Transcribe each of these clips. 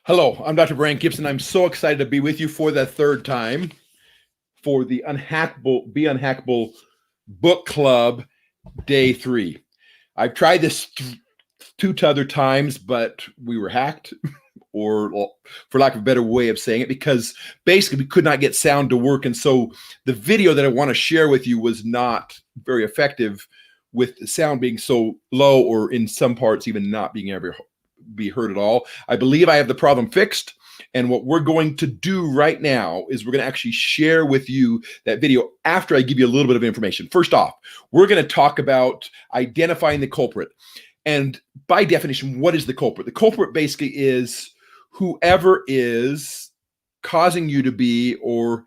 Hello, I'm Dr. Brian Gibson. I'm so excited to be with you for the third time for the Unhackable Book Club Day 3. I've tried this two other times, but we were hacked, or for lack of a better way of saying it, because basically we could not get sound to work. And so the video that I want to share with you was not very effective with the sound being so low, or in some parts even not being able to be heard at all. I believe I have the problem fixed. And what we're going to do right now is we're going to actually share with you that video after I give you a little bit of information. First off, we're going to talk about identifying the culprit. And by definition, what is the culprit? The culprit basically is whoever is causing you to be or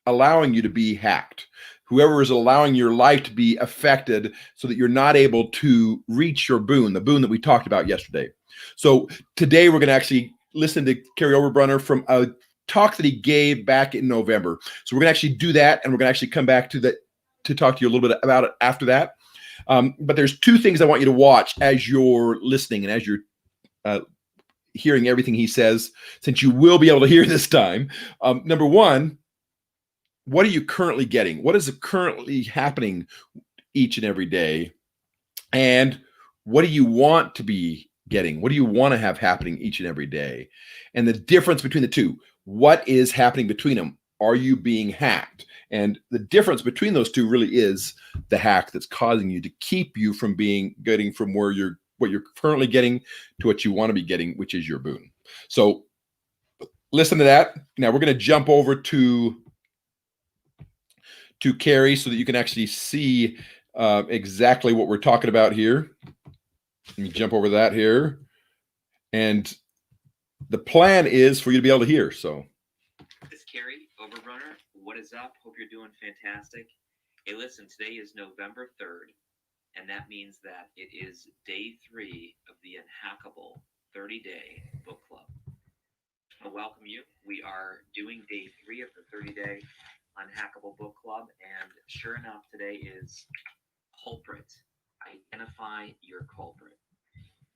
allowing you to be hacked. Whoever is allowing your life to be affected so that you're not able to reach your boon, the boon that we talked about yesterday. So today we're going to actually listen to Kerry Overbrunner from a talk that he gave back in November. So we're going to actually do that, and we're going to actually come back to talk to you a little bit about it after that. But there's two things I want you to watch as you're listening and as you're hearing everything he says, since you will be able to hear this time. Number one, what are you currently getting? What is currently happening each and every day? And what do you want to be getting? What do you want to have happening each and every day? And the difference between the two, what is happening between them? Are you being hacked? And the difference between those two really is the hack that's causing you to keep you from getting from what you're currently getting to what you want to be getting, which is your boon. So listen to that. Now we're going to jump over to Kerry so that you can actually see exactly what we're talking about here. Let me jump over that here. And the plan is for you to be able to hear. So this is Kerry Overbrunner. What is up? Hope you're doing fantastic. Hey, listen, today is November 3rd, and that means that it is day 3 of the Unhackable 30-day book club. I welcome you. We are doing day 3 of the 30-day Unhackable book club, and sure enough, today is Culprit. Identify your culprit.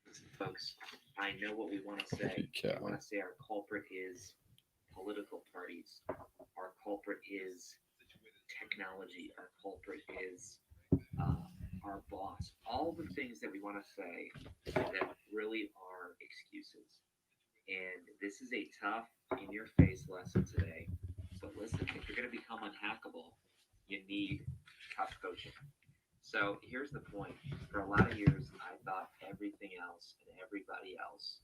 Listen, folks, I know what we want to say. We want to say our culprit is political parties. Our culprit is technology. Our culprit is our boss. All the things that we want to say that really are excuses. And this is a tough, in-your-face lesson today. But listen, if you're going to become unhackable, you need tough coaching. So here's the point. For a lot of years, I thought everything else and everybody else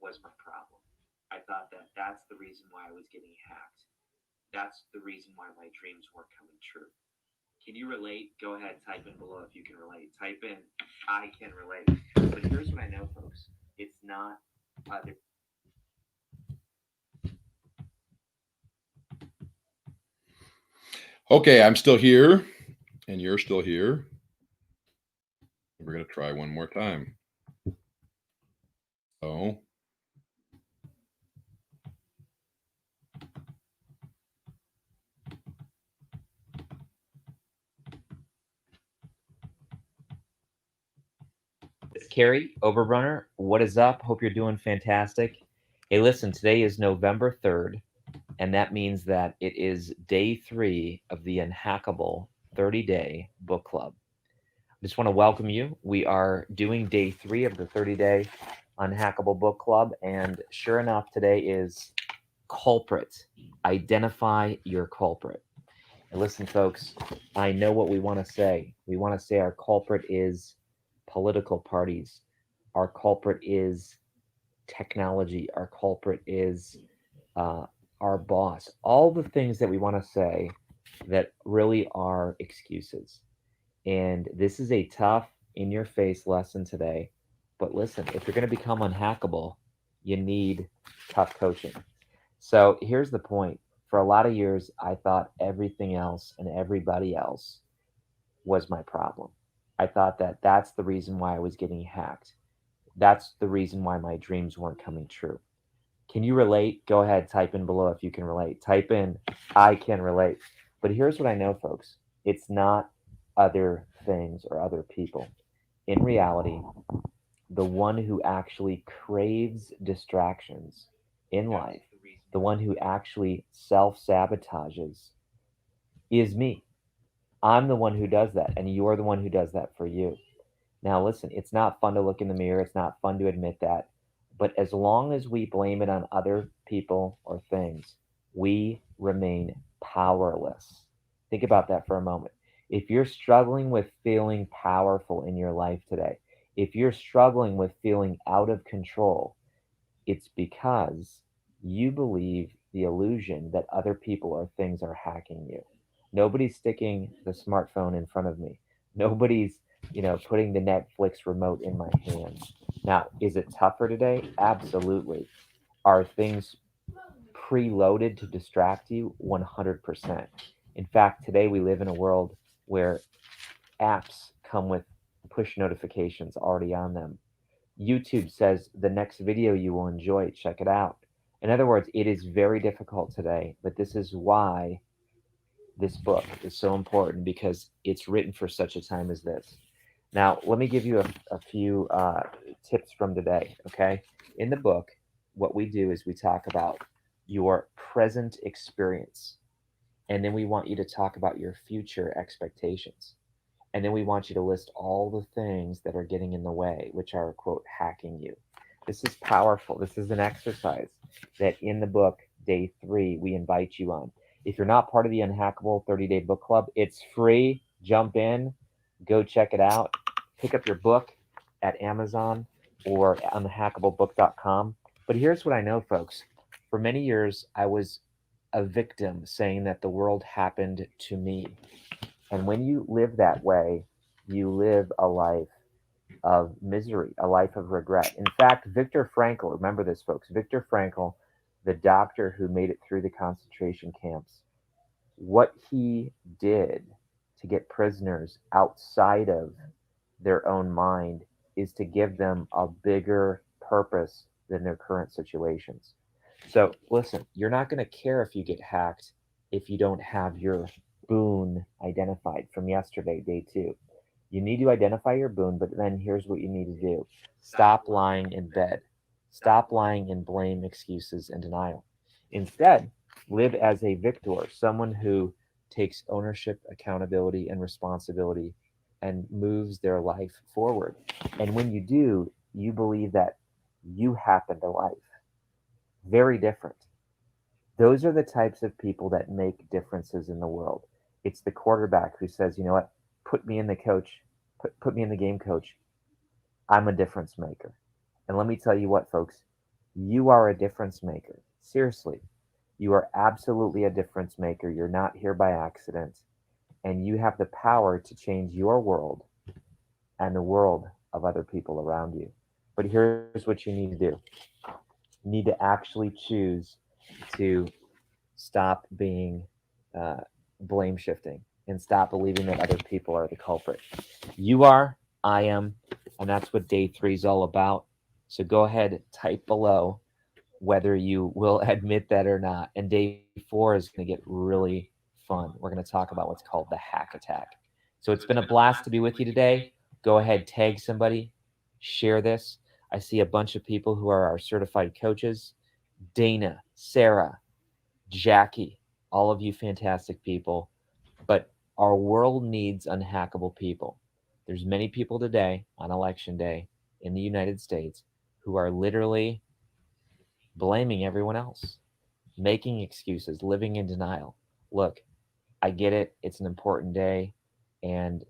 was my problem. I thought that that's the reason why I was getting hacked. That's the reason why my dreams weren't coming true. Can you relate? Go ahead, type in below if you can relate. Type in, I can relate. But here's what I know, folks. It's not other. Okay, I'm still here, and you're still here. We're going to try one more time. So It's Kerry Overrunner. What is up? Hope you're doing fantastic. Hey, listen, today is November 3rd, and that means that it is day 3 of the Unhackable 30-day book club. I just want to welcome you. We are doing day 3 of the 30-day Unhackable book club, and sure enough, today is Culprit. Identify your culprit. And listen, folks, I know what we want to say. We want to say our culprit is political parties. Our culprit is technology. Our culprit is our boss. All the things that we want to say that really are excuses. And this is a tough, in your face lesson today. But listen, if you're going to become unhackable, you need tough coaching. So here's the point. For a lot of years, I thought everything else and everybody else was my problem. I thought that that's the reason why I was getting hacked. That's the reason why my dreams weren't coming true. Can you relate? Go ahead, type in below if you can relate. Type in, I can relate. But here's what I know, folks. It's not other things or other people. In reality, the one who actually craves distractions in life, the one who actually self sabotages, is me. I'm the one who does that, and you're the one who does that for you. Now, listen, it's not fun to look in the mirror. It's not fun to admit that. But as long as we blame it on other people or things, we remain powerless. Think about that for a moment. If you're struggling with feeling powerful in your life today, if you're struggling with feeling out of control, it's because you believe the illusion that other people or things are hacking you. Nobody's sticking the smartphone in front of me. Nobody's, putting the Netflix remote in my hands. Now, is it tougher today? Absolutely. Are things preloaded to distract you? 100%. In fact, today we live in a world where apps come with push notifications already on them. YouTube says the next video you will enjoy, check it out. In other words, it is very difficult today, but this is why this book is so important, because it's written for such a time as this. Now, let me give you a few tips from today, okay? In the book, what we do is we talk about your present experience, and then we want you to talk about your future expectations. And then we want you to list all the things that are getting in the way, which are, quote, hacking you. This is powerful. This is an exercise that in the book, day 3, we invite you on. If you're not part of the Unhackable 30-day book club, it's free. Jump in, go check it out. Pick up your book at Amazon or unhackablebook.com. But here's what I know, folks. For many years, I was a victim saying that the world happened to me. And when you live that way, you live a life of misery, a life of regret. In fact, Viktor Frankl, remember this, folks, Viktor Frankl, the doctor who made it through the concentration camps, what he did to get prisoners outside of their own mind is to give them a bigger purpose than their current situations. So, listen, you're not going to care if you get hacked if you don't have your boon identified from yesterday, day 2. You need to identify your boon, but then here's what you need to do: stop lying in bed, stop lying in blame, excuses, and denial. Instead, live as a victor, someone who takes ownership, accountability, and responsibility and moves their life forward. And when you do, you believe that you happen to life. Very different. Those are the types of people that make differences in the world. It's the quarterback who says, you know what, put me in the coach, put me in the game, coach. I'm a difference maker. And let me tell you what, folks, you are a difference maker. Seriously, you are absolutely a difference maker. You're not here by accident. And you have the power to change your world and the world of other people around you. But here's what you need to do: you need to actually choose to stop being uh, blame shifting and stop believing that other people are the culprit. You are, I am, and that's what day 3 is all about. So go ahead, type below whether you will admit that or not. And day 4 is going to get really fun. We're going to talk about what's called the hack attack. So it's been a blast to be with you today. Go ahead, tag somebody, share this. I see a bunch of people who are our certified coaches: Dana, Sarah, Jackie, all of you fantastic people. But our world needs unhackable people. There's many people today on election day in the United States who are literally blaming everyone else, making excuses, living in denial. Look, I get it. It's an important day and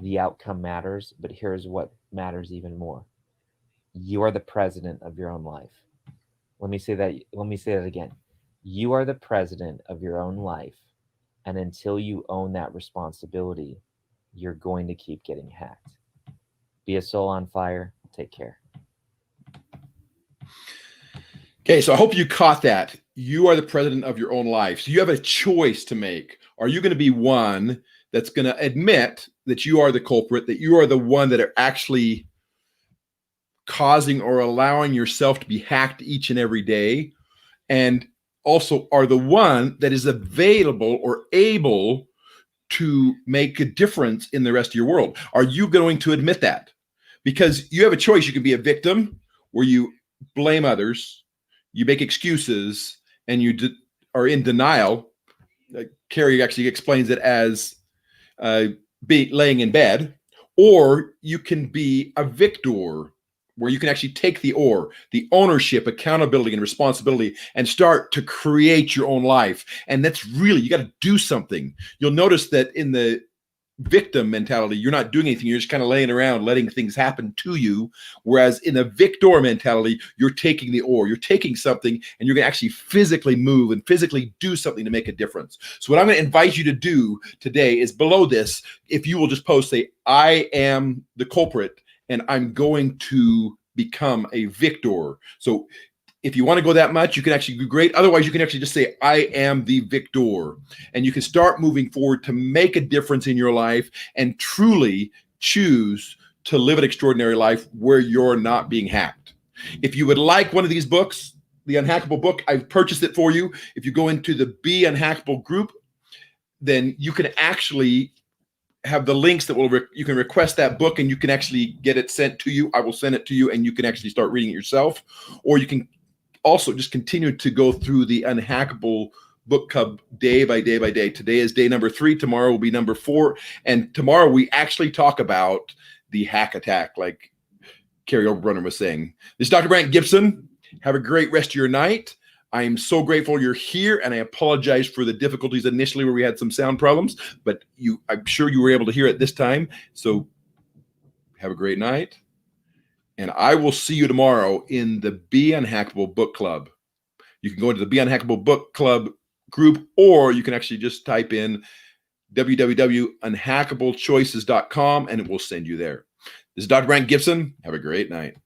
the outcome matters, but here's what matters even more. You are the president of your own life. Let me say that again. You are the president of your own life, and until you own that responsibility, you're going to keep getting hacked. Be a soul on fire. Take care. Okay, so I hope you caught that. You are the president of your own life. So you have a choice to make. Are you going to be one that's going to admit that you are the culprit, that you are the one that are actually causing or allowing yourself to be hacked each and every day, and also are the one that is available or able to make a difference in the rest of your world? Are you going to admit that? because you have a choice. You can be a victim where you blame others, you make excuses, and you are in denial. Carrie actually explains it as laying in bed. Or you can be a victor, where you can actually take the ownership, accountability, and responsibility, and start to create your own life. And that's really, you got to do something. You'll notice that in the victim mentality, you're not doing anything. You're just kind of laying around, letting things happen to you. Whereas in a victor mentality, you're taking you're taking something, and you're going to actually physically move and physically do something to make a difference. So what I'm going to invite you to do today is, below this, if you will just post, say, I am the culprit, and I'm going to become a victor. So if you want to go that much, you can actually do great. Otherwise, you can actually just say, I am the victor. And you can start moving forward to make a difference in your life and truly choose to live an extraordinary life where you're not being hacked. If you would like one of these books, the Unhackable book, I've purchased it for you. If you go into the Be Unhackable group, then you can actually have the links that will you can request that book, and you can actually get it sent to you. I will send it to you, and you can actually start reading it yourself. Or you can also just continue to go through the Unhackable book club day by day by day. Today is day number 3. Tomorrow will be number 4. And tomorrow we actually talk about the hack attack, like Carrie Overbrunner was saying. This is Dr. Brant Gibson. Have a great rest of your night. I am so grateful you're here, and I apologize for the difficulties initially where we had some sound problems, but I'm sure you were able to hear it this time. So have a great night. And I will see you tomorrow in the Be Unhackable book club. You can go into the Be Unhackable book club group, or you can actually just type in www.unhackablechoices.com, and it will send you there. This is Dr. Brant Gibson. Have a great night.